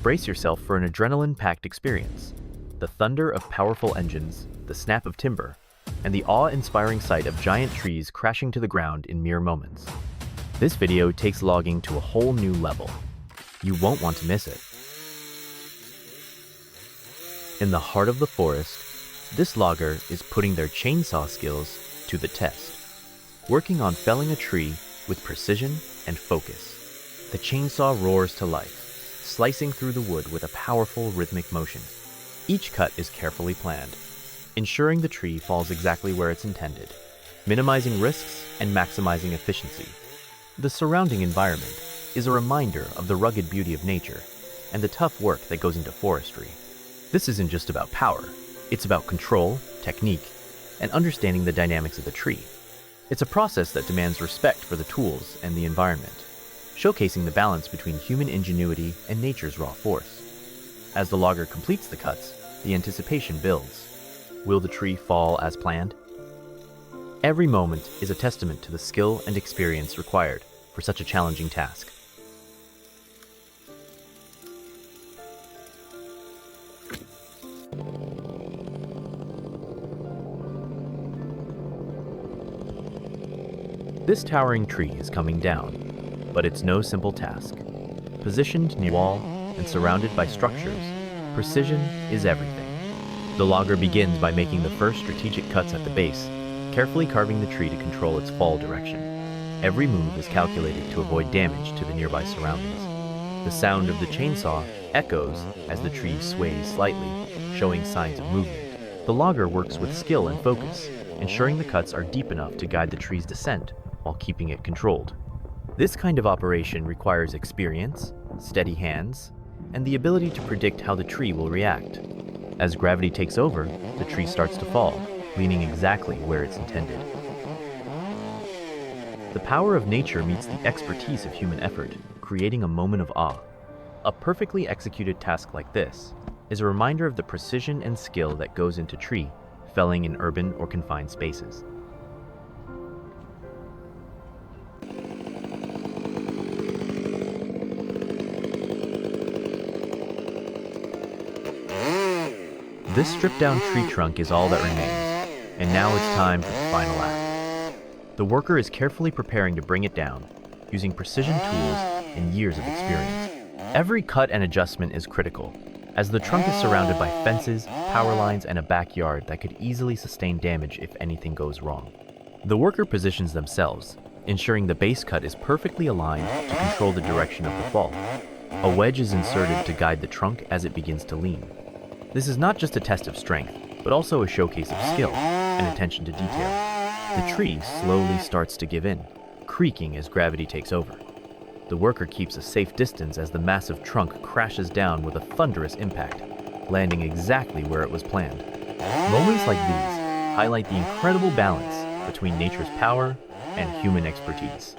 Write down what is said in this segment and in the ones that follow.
brace yourself for an adrenaline-packed experience. The thunder of powerful engines, the snap of timber, and the awe-inspiring sight of giant trees crashing to the ground in mere moments. This video takes logging to a whole new level. You won't want to miss it. In the heart of the forest, this logger is putting their chainsaw skills to the test, working on felling a tree with precision and focus. The chainsaw roars to life, slicing through the wood with a powerful rhythmic motion. Each cut is carefully planned, ensuring the tree falls exactly where it's intended, minimizing risks and maximizing efficiency. The surrounding environment is a reminder of the rugged beauty of nature and the tough work that goes into forestry. This isn't just about power, it's about control, technique, and understanding the dynamics of the tree. It's a process that demands respect for the tools and the environment, showcasing the balance between human ingenuity and nature's raw force. As the logger completes the cuts, the anticipation builds. Will the tree fall as planned? Every moment is a testament to the skill and experience required for such a challenging task. This towering tree is coming down, but it's no simple task. Positioned near a wall and surrounded by structures, precision is everything. The logger begins by making the first strategic cuts at the base, carefully carving the tree to control its fall direction. Every move is calculated to avoid damage to the nearby surroundings. The sound of the chainsaw echoes as the tree sways slightly, showing signs of movement. The logger works with skill and focus, ensuring the cuts are deep enough to guide the tree's descent while keeping it controlled. This kind of operation requires experience, steady hands, and the ability to predict how the tree will react. As gravity takes over, the tree starts to fall, leaning exactly where it's intended. The power of nature meets the expertise of human effort, creating a moment of awe. A perfectly executed task like this is a reminder of the precision and skill that goes into tree felling in urban or confined spaces. This stripped-down tree trunk is all that remains, and now it's time for the final act. The worker is carefully preparing to bring it down, using precision tools and years of experience. Every cut and adjustment is critical, as the trunk is surrounded by fences, power lines, and a backyard that could easily sustain damage if anything goes wrong. The worker positions themselves, ensuring the base cut is perfectly aligned to control the direction of the fall. A wedge is inserted to guide the trunk as it begins to lean. This is not just a test of strength, but also a showcase of skill and attention to detail. The tree slowly starts to give in, creaking as gravity takes over. The worker keeps a safe distance as the massive trunk crashes down with a thunderous impact, landing exactly where it was planned. Moments like these highlight the incredible balance between nature's power and human expertise.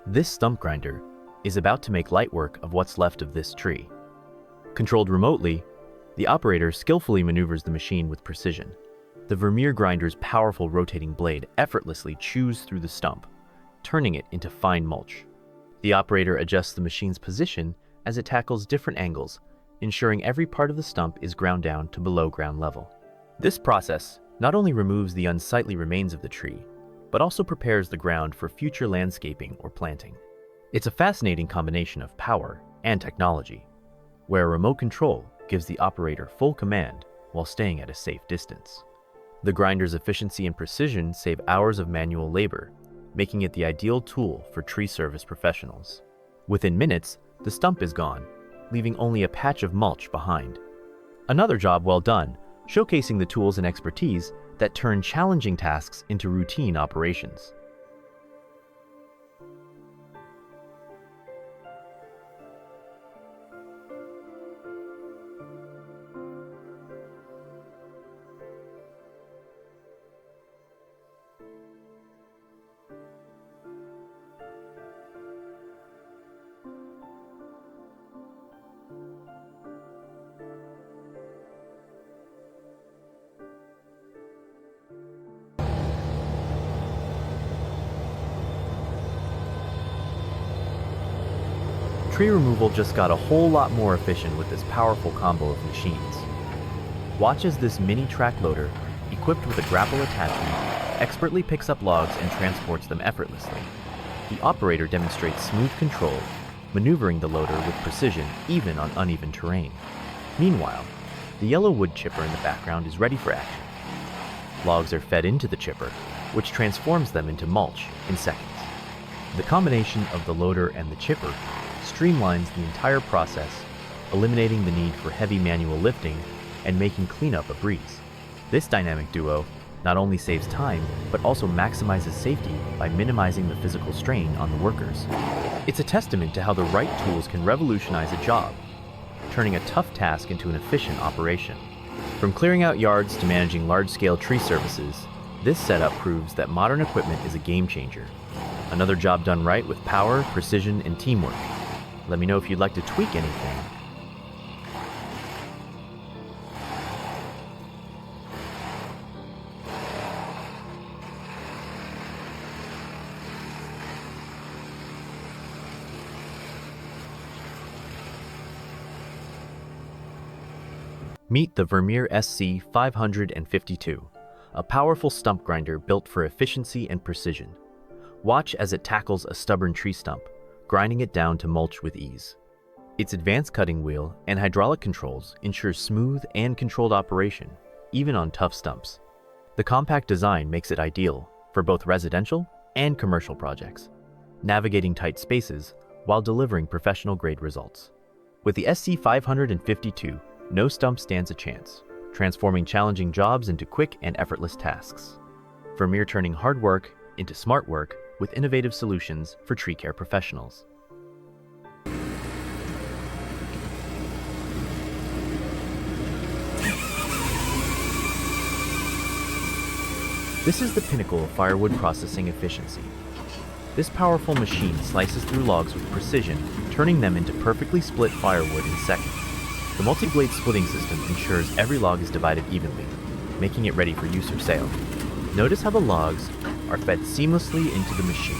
This stump grinder is about to make light work of what's left of this tree. Controlled remotely, the operator skillfully maneuvers the machine with precision. The Vermeer grinder's powerful rotating blade effortlessly chews through the stump, turning it into fine mulch. The operator adjusts the machine's position as it tackles different angles, ensuring every part of the stump is ground down to below ground level. This process not only removes the unsightly remains of the tree, but also prepares the ground for future landscaping or planting. It's a fascinating combination of power and technology, where remote control gives the operator full command while staying at a safe distance. The grinder's efficiency and precision save hours of manual labor, making it the ideal tool for tree service professionals. Within minutes, the stump is gone, leaving only a patch of mulch behind. Another job well done, showcasing the tools and expertise that turn challenging tasks into routine operations. Tree removal just got a whole lot more efficient with this powerful combo of machines. Watch as this mini track loader, equipped with a grapple attachment, expertly picks up logs and transports them effortlessly. The operator demonstrates smooth control, maneuvering the loader with precision even on uneven terrain. Meanwhile, the yellow wood chipper in the background is ready for action. Logs are fed into the chipper, which transforms them into mulch in seconds. The combination of the loader and the chipper streamlines the entire process, eliminating the need for heavy manual lifting and making cleanup a breeze. This dynamic duo not only saves time, but also maximizes safety by minimizing the physical strain on the workers. It's a testament to how the right tools can revolutionize a job, turning a tough task into an efficient operation. From clearing out yards to managing large-scale tree services, this setup proves that modern equipment is a game changer. Another job done right with power, precision, and teamwork. Let me know if you'd like to tweak anything. Meet the Vermeer SC 552, a powerful stump grinder built for efficiency and precision. Watch as it tackles a stubborn tree stump, grinding it down to mulch with ease. Its advanced cutting wheel and hydraulic controls ensure smooth and controlled operation, even on tough stumps. The compact design makes it ideal for both residential and commercial projects, navigating tight spaces while delivering professional-grade results. With the SC 552, no stump stands a chance, transforming challenging jobs into quick and effortless tasks. Vermeer turning hard work into smart work with innovative solutions for tree care professionals. This is the pinnacle of firewood processing efficiency. This powerful machine slices through logs with precision, turning them into perfectly split firewood in seconds. The multi-blade splitting system ensures every log is divided evenly, making it ready for use or sale. Notice how the logs are fed seamlessly into the machine,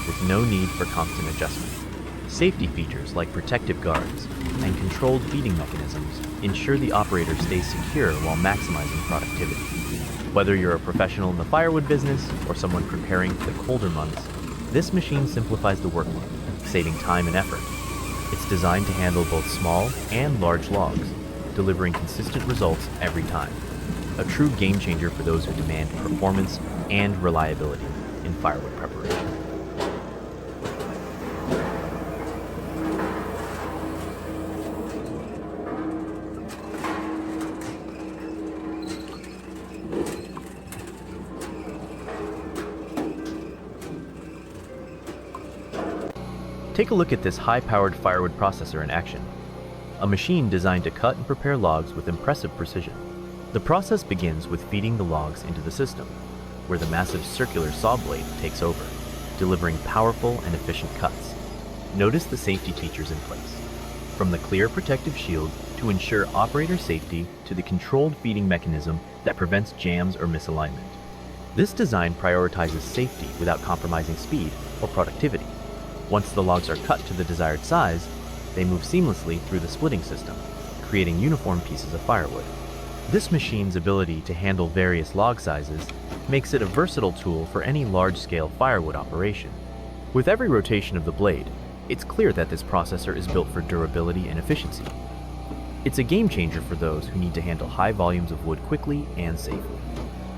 with no need for constant adjustment. Safety features like protective guards and controlled feeding mechanisms ensure the operator stays secure while maximizing productivity. Whether you're a professional in the firewood business or someone preparing for the colder months, this machine simplifies the workload, saving time and effort. It's designed to handle both small and large logs, delivering consistent results every time. A true game changer for those who demand performance and reliability in firewood preparation. Take a look at this high-powered firewood processor in action, a machine designed to cut and prepare logs with impressive precision. The process begins with feeding the logs into the system, where the massive circular saw blade takes over, delivering powerful and efficient cuts. Notice the safety features in place, from the clear protective shield to ensure operator safety to the controlled feeding mechanism that prevents jams or misalignment. This design prioritizes safety without compromising speed or productivity. Once the logs are cut to the desired size, they move seamlessly through the splitting system, creating uniform pieces of firewood. This machine's ability to handle various log sizes makes it a versatile tool for any large-scale firewood operation. With every rotation of the blade, it's clear that this processor is built for durability and efficiency. It's a game changer for those who need to handle high volumes of wood quickly and safely.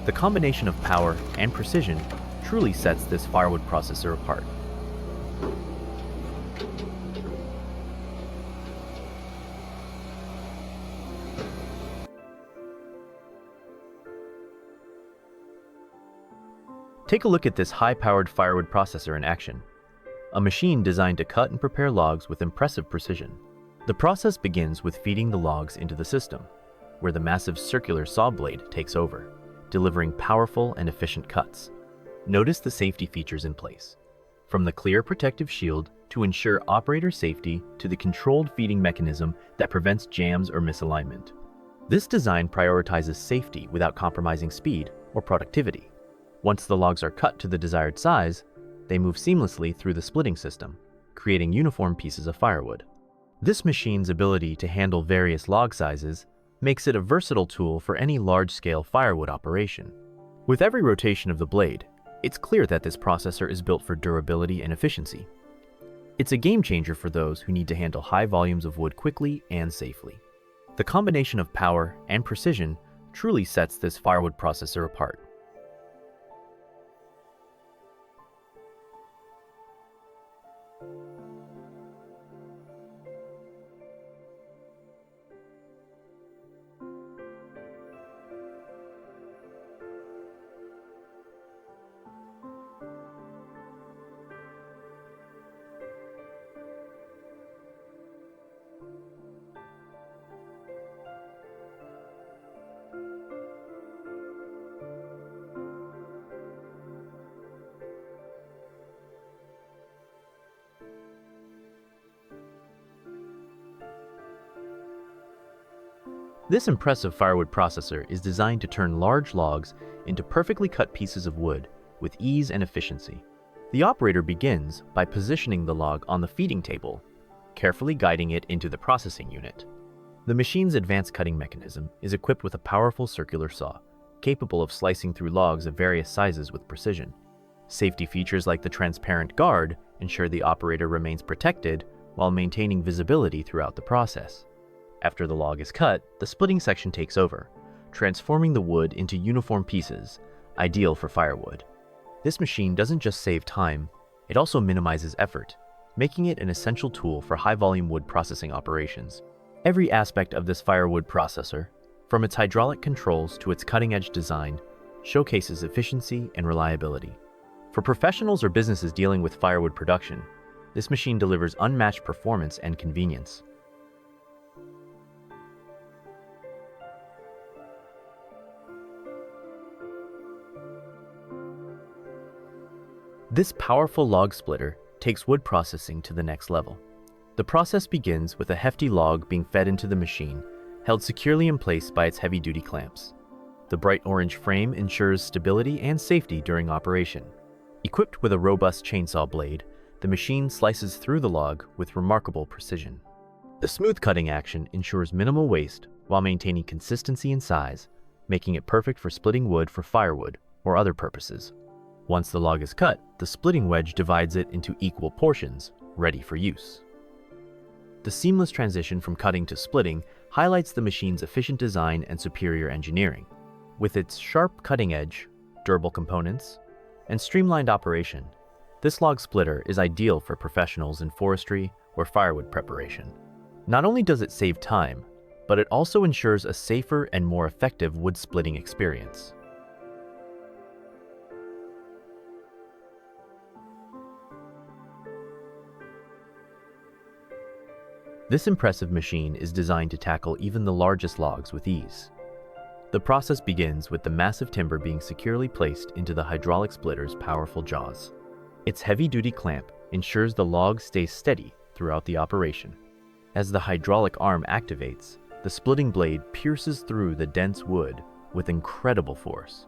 The combination of power and precision truly sets this firewood processor apart. Take a look at this high-powered firewood processor in action, a machine designed to cut and prepare logs with impressive precision. The process begins with feeding the logs into the system, where the massive circular saw blade takes over, delivering powerful and efficient cuts. Notice the safety features in place, from the clear protective shield to ensure operator safety to the controlled feeding mechanism that prevents jams or misalignment. This design prioritizes safety without compromising speed or productivity. Once the logs are cut to the desired size, they move seamlessly through the splitting system, creating uniform pieces of firewood. This machine's ability to handle various log sizes makes it a versatile tool for any large-scale firewood operation. With every rotation of the blade, it's clear that this processor is built for durability and efficiency. It's a game changer for those who need to handle high volumes of wood quickly and safely. The combination of power and precision truly sets this firewood processor apart. This impressive firewood processor is designed to turn large logs into perfectly cut pieces of wood with ease and efficiency. The operator begins by positioning the log on the feeding table, carefully guiding it into the processing unit. The machine's advanced cutting mechanism is equipped with a powerful circular saw, capable of slicing through logs of various sizes with precision. Safety features like the transparent guard ensure the operator remains protected while maintaining visibility throughout the process. After the log is cut, the splitting section takes over, transforming the wood into uniform pieces, ideal for firewood. This machine doesn't just save time, it also minimizes effort, making it an essential tool for high-volume wood processing operations. Every aspect of this firewood processor, from its hydraulic controls to its cutting-edge design, showcases efficiency and reliability. For professionals or businesses dealing with firewood production, this machine delivers unmatched performance and convenience. This powerful log splitter takes wood processing to the next level. The process begins with a hefty log being fed into the machine, held securely in place by its heavy-duty clamps. The bright orange frame ensures stability and safety during operation. Equipped with a robust chainsaw blade, the machine slices through the log with remarkable precision. The smooth cutting action ensures minimal waste while maintaining consistency and size, making it perfect for splitting wood for firewood or other purposes. Once the log is cut, the splitting wedge divides it into equal portions, ready for use. The seamless transition from cutting to splitting highlights the machine's efficient design and superior engineering. With its sharp cutting edge, durable components, and streamlined operation, this log splitter is ideal for professionals in forestry or firewood preparation. Not only does it save time, but it also ensures a safer and more effective wood splitting experience. This impressive machine is designed to tackle even the largest logs with ease. The process begins with the massive timber being securely placed into the hydraulic splitter's powerful jaws. Its heavy-duty clamp ensures the log stays steady throughout the operation. As the hydraulic arm activates, the splitting blade pierces through the dense wood with incredible force.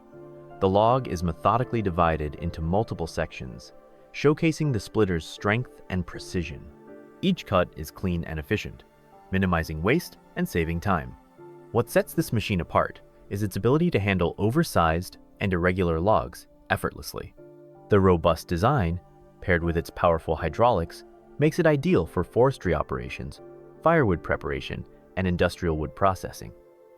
The log is methodically divided into multiple sections, showcasing the splitter's strength and precision. Each cut is clean and efficient, minimizing waste and saving time. What sets this machine apart is its ability to handle oversized and irregular logs effortlessly. The robust design, paired with its powerful hydraulics, makes it ideal for forestry operations, firewood preparation, and industrial wood processing.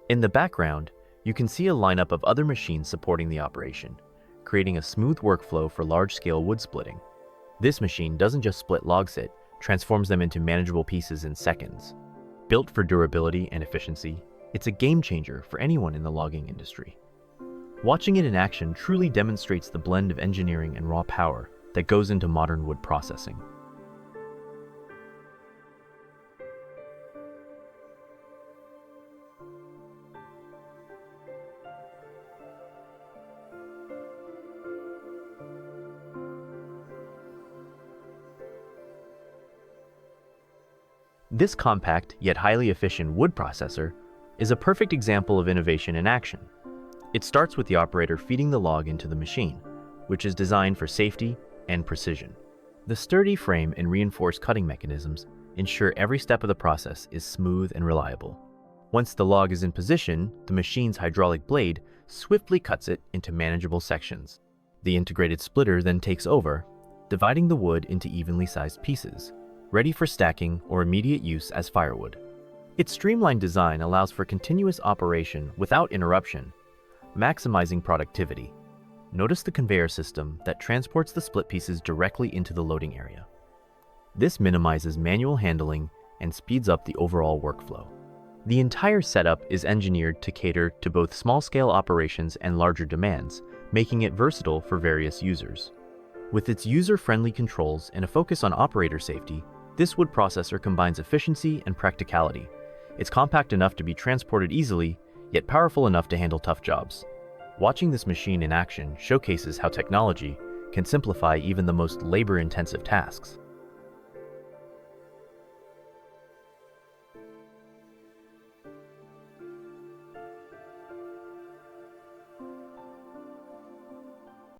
In the background, you can see a lineup of other machines supporting the operation, creating a smooth workflow for large-scale wood splitting. This machine doesn't just split logs, it transforms them into manageable pieces in seconds. Built for durability and efficiency, it's a game changer for anyone in the logging industry. Watching it in action truly demonstrates the blend of engineering and raw power that goes into modern wood processing. This compact yet highly efficient wood processor is a perfect example of innovation in action. It starts with the operator feeding the log into the machine, which is designed for safety and precision. The sturdy frame and reinforced cutting mechanisms ensure every step of the process is smooth and reliable. Once the log is in position, the machine's hydraulic blade swiftly cuts it into manageable sections. The integrated splitter then takes over, dividing the wood into evenly sized pieces, ready for stacking or immediate use as firewood. Its streamlined design allows for continuous operation without interruption, maximizing productivity. Notice the conveyor system that transports the split pieces directly into the loading area. This minimizes manual handling and speeds up the overall workflow. The entire setup is engineered to cater to both small-scale operations and larger demands, making it versatile for various users. With its user-friendly controls and a focus on operator safety, this wood processor combines efficiency and practicality. It's compact enough to be transported easily, yet powerful enough to handle tough jobs. Watching this machine in action showcases how technology can simplify even the most labor-intensive tasks.